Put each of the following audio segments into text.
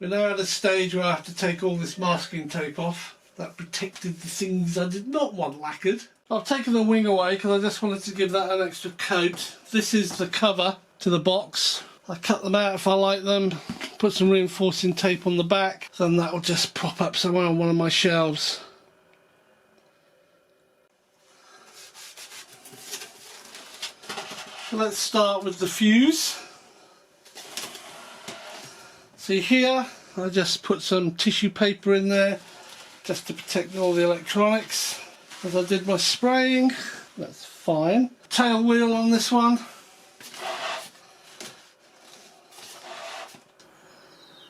We're now at a stage where I have to take all this masking tape off. That protected the things I did not want lacquered. I've taken the wing away because I just wanted to give that an extra coat. This is the cover to the box. I cut them out if I like them, put some reinforcing tape on the back, then that will just prop up somewhere on one of my shelves. So let's start with the fuse. See here, I just put some tissue paper in there just to protect all the electronics. As I did my spraying, that's fine. Tail wheel on this one.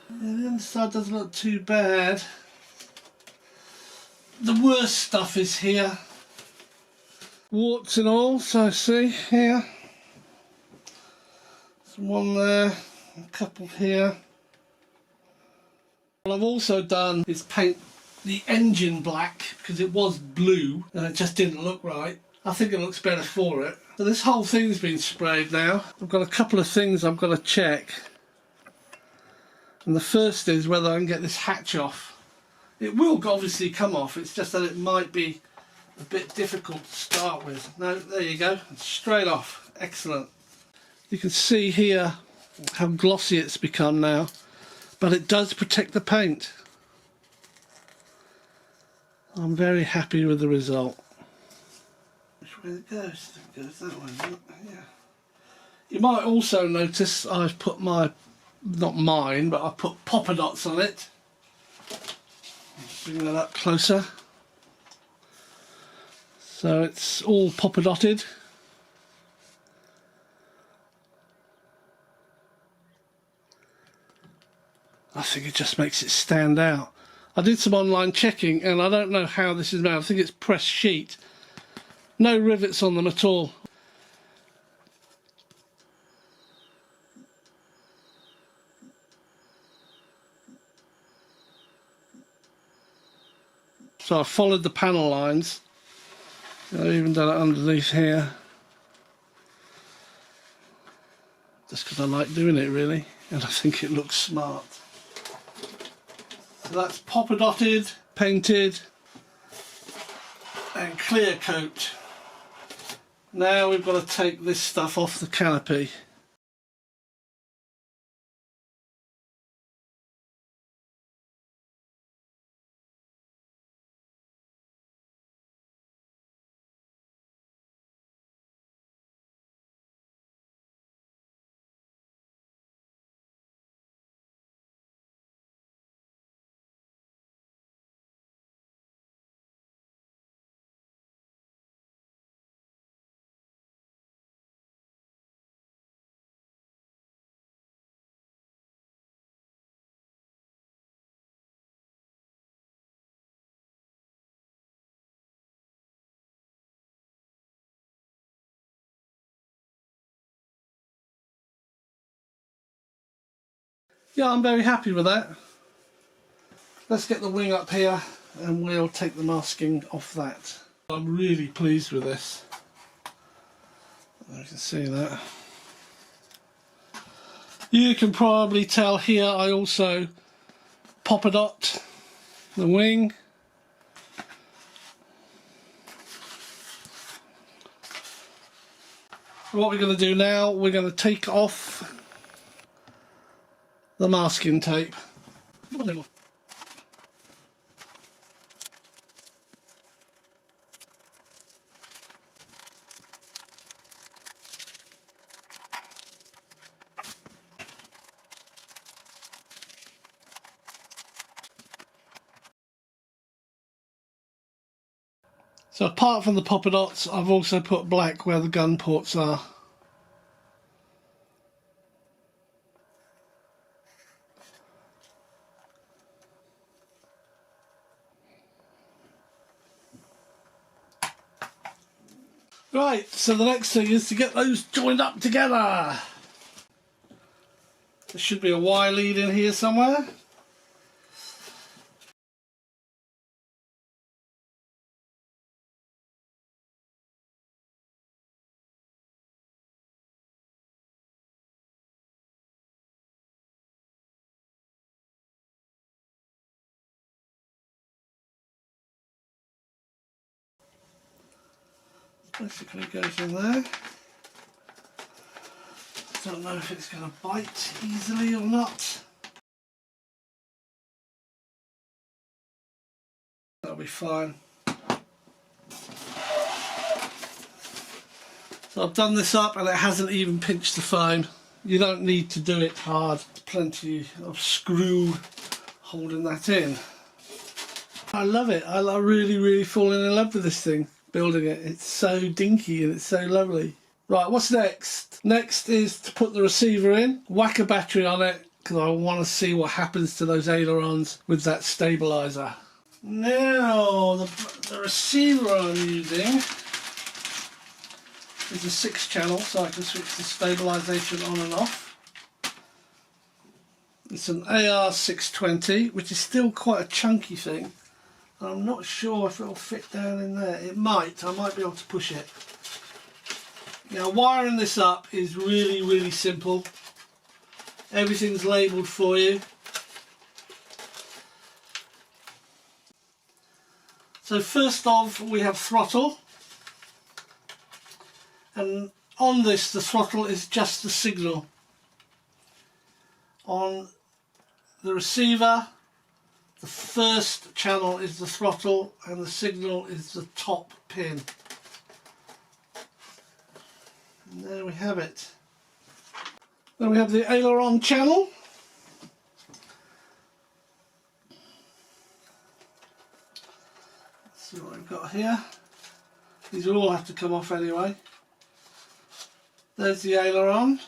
Yeah, the inside doesn't look too bad. The worst stuff is here. Warts and all, so see here. There's one there, a couple here. What I've also done is paint the engine black because it was blue and it just didn't look right. I think it looks better for it. So this whole thing's been sprayed now. I've got a couple of things I've got to check. And the first is whether I can get this hatch off. It will obviously come off, it's just that it might be a bit difficult to start with. No, there you go, it's straight off. Excellent. You can see here how glossy it's become now, but it does protect the paint. I'm very happy with the result. Which way it goes? It goes that way, doesn't it? Yeah. You might also notice I've put my, not mine, but I put popper dots on it. Bring that up closer. So it's all popper dotted. I think it just makes it stand out. I did some online checking and I don't know how this is made. I think it's pressed sheet. No rivets on them at all. So I followed the panel lines. I've even done it underneath here. Just because I like doing it really, and I think it looks smart. So that's popper dotted, painted and clear coat. Now we've got to take this stuff off the canopy. Yeah, I'm very happy with that. Let's get the wing up here and we'll take the masking off that. I'm really pleased with this. You can see that. You can probably tell here I also popper dot the wing. What we're going to do now, we're going to take off the masking tape. So apart from the popper dots, I've also put black where the gun ports are. Right, so the next thing is to get those joined up together. There should be a Y lead in here somewhere. Basically goes in there. Don't know if it's going to bite easily or not. That'll be fine. So I've done this up and it hasn't even pinched the foam. You don't need to do it hard. There's plenty of screw holding that in. I love it. I really falling in love with this thing, building it. It's so dinky and it's so lovely. Right, what's next? Next is to put the receiver in, whack a battery on it, because I want to see what happens to those ailerons with that stabiliser. Now, the receiver I'm using is a 6-channel, so I can switch the stabilisation on and off. It's an AR620, which is still quite a chunky thing. I'm not sure if it'll fit down in there. It might. I might be able to push it. Now, wiring this up is really simple. Everything's labelled for you. So first off, we have throttle. And on this, the throttle is just the signal. On the receiver, the first channel is the throttle and the signal is the top pin. And there we have it. Then we have the aileron channel. Let's see what we've got here. These will all have to come off anyway. There's the aileron.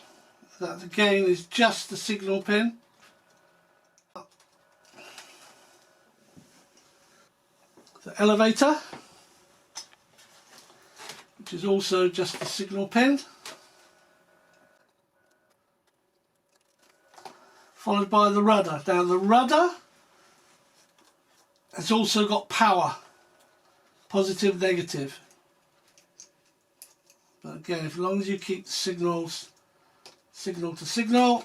That again is just the signal pin. The elevator, which is also just the signal pin. Followed by the rudder. Now the rudder has also got power, positive, negative. But again, as long as you keep the signals signal to signal,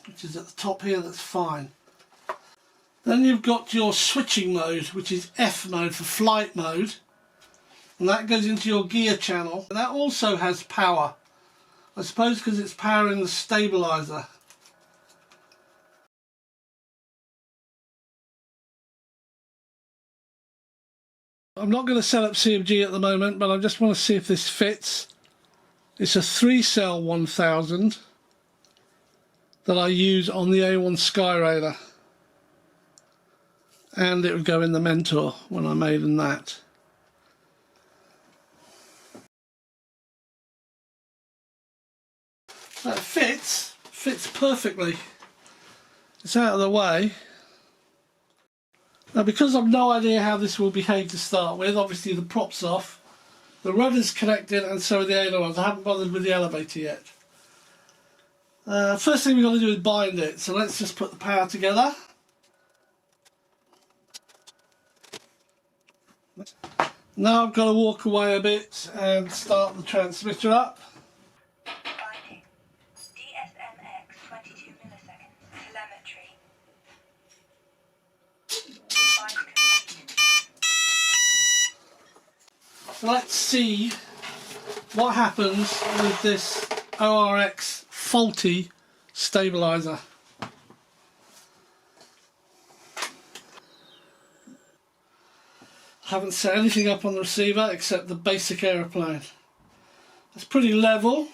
which is at the top here, that's fine. Then you've got your switching mode, which is F mode for flight mode, and that goes into your gear channel. And that also has power, I suppose because it's powering the stabiliser. I'm not going to set up CMG at the moment, but I just want to see if this fits. It's a 3-cell 1000 that I use on the A1 Skyraider, and it would go in the Mentor when I made in that. That fits perfectly. It's out of the way. Now, because I've no idea how this will behave to start with, obviously the prop's off, the rudder's connected, and so are the ailerons. I haven't bothered with the elevator yet. First thing we've got to do is bind it, so let's just put the power together. Now I've got to walk away a bit and start the transmitter up. Binding. DSMX 22 milliseconds. Telemetry. Bind complete. So let's see what happens with this ORX faulty stabiliser. Haven't set anything up on the receiver except the basic aeroplane. It's pretty level.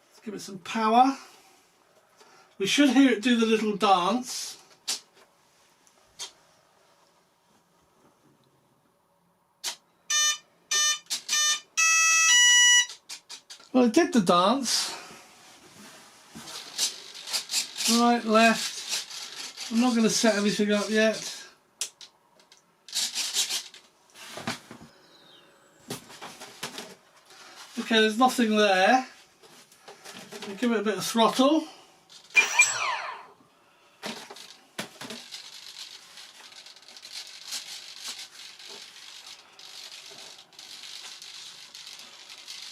Let's give it some power. We should hear it do the little dance. Well, it did the dance. Right, left. I'm not going to set everything up yet. Okay, there's nothing there. We'll give it a bit of throttle.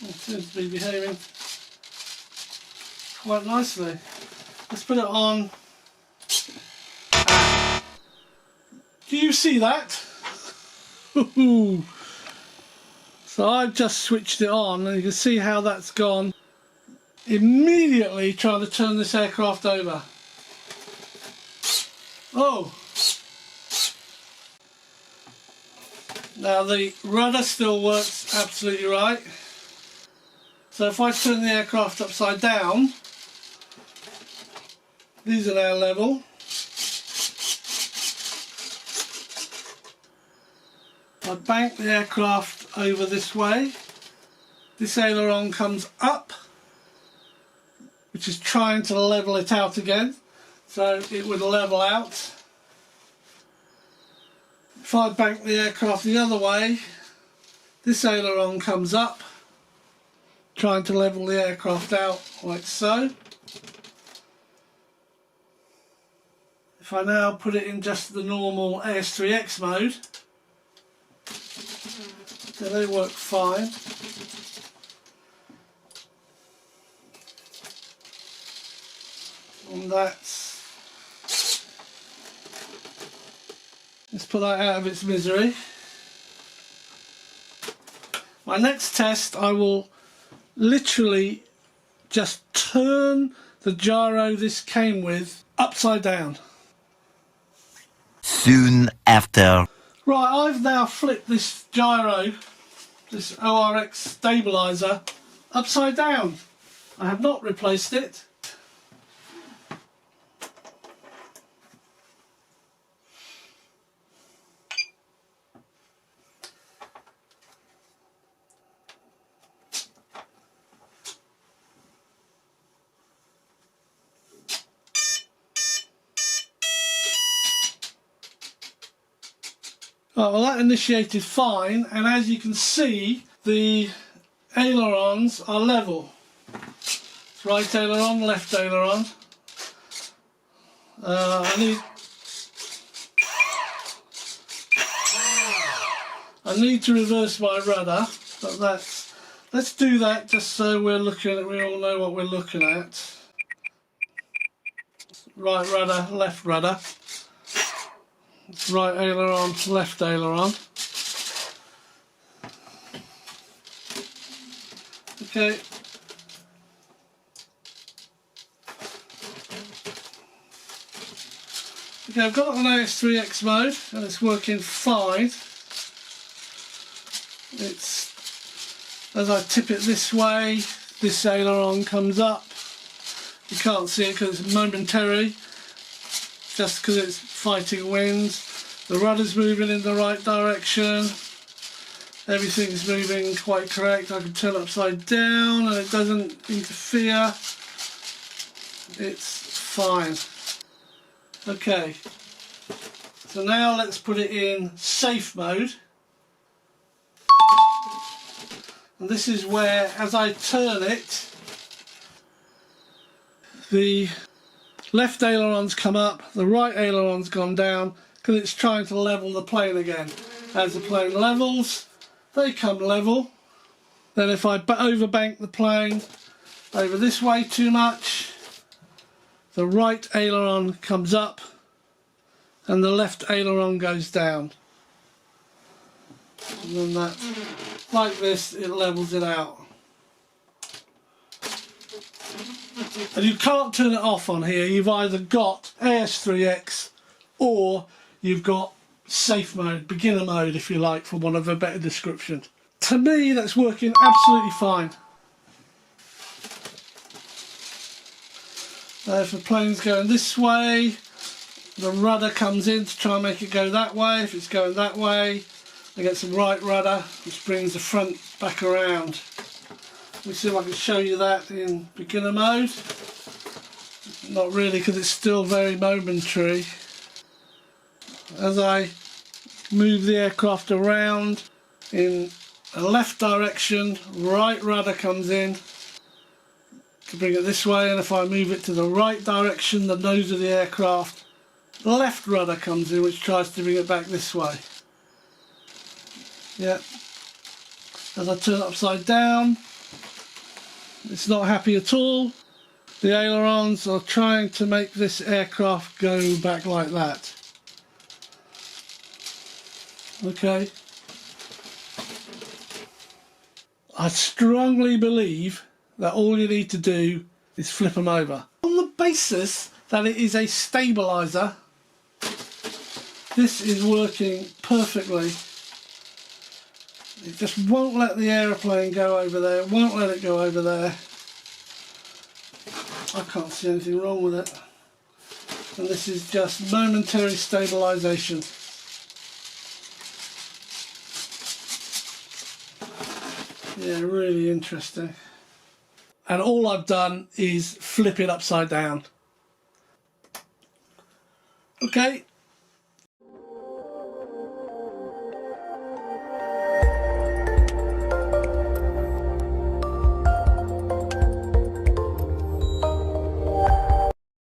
It seems to be behaving quite nicely. Let's put it on. Do you see that? So I've just switched it on and you can see how that's gone. Immediately trying to turn this aircraft over. Oh! Now the rudder still works absolutely right. So if I turn the aircraft upside down, these are now level. I bank the aircraft over this way. This aileron comes up, which is trying to level it out again. So it would level out. If I bank the aircraft the other way, this aileron comes up, trying to level the aircraft out like so. If I now put it in just the normal AS3X mode, then they work fine. And that's... let's put that out of its misery. My next test, I will literally just turn the gyro this came with upside down. Soon after. Right, I've now flipped this gyro, this ORX stabiliser, upside down. I have not replaced it. Right, well that initiated fine, and as you can see the ailerons are level. It's right aileron, left aileron. I need to reverse my rudder, but let's do that just so we all know what we're looking at. Right rudder, left rudder. It's right aileron, left aileron. Okay. Okay, I've got it on AS3X mode and it's working fine. It's, as I tip it this way, this aileron comes up. You can't see it because it's momentary, just because it's fighting winds. The rudder's moving in the right direction. Everything's moving quite correct. I can turn it upside down and it doesn't interfere. It's fine. Okay, so now let's put it in safe mode. And this is where, as I turn it, the left aileron's come up, the right aileron's gone down, because it's trying to level the plane again. As the plane levels, they come level. Then if I overbank the plane over this way too much, the right aileron comes up and the left aileron goes down. And then that, like this, it levels it out. And you can't turn it off on here. You've either got AS3X or you've got safe mode, beginner mode if you like, for want of a better description. To me that's working absolutely fine. If the plane's going this way, the rudder comes in to try and make it go that way. If it's going that way, I get some right rudder, which brings the front back around. Let me see if I can show you that in beginner mode. Not really, because it's still very momentary. As I move the aircraft around in a left direction, right rudder comes in to bring it this way, and if I move it to the right direction, the nose of the aircraft, the left rudder comes in, which tries to bring it back this way. Yeah. As I turn it upside down, it's not happy at all. The ailerons are trying to make this aircraft go back like that. Okay. I strongly believe that all you need to do is flip them over. On the basis that it is a stabiliser, this is working perfectly. It just won't let the aeroplane go over there, won't let it go over there. I can't see anything wrong with it. And this is just momentary stabilisation. Yeah, really interesting. And all I've done is flip it upside down. Okay,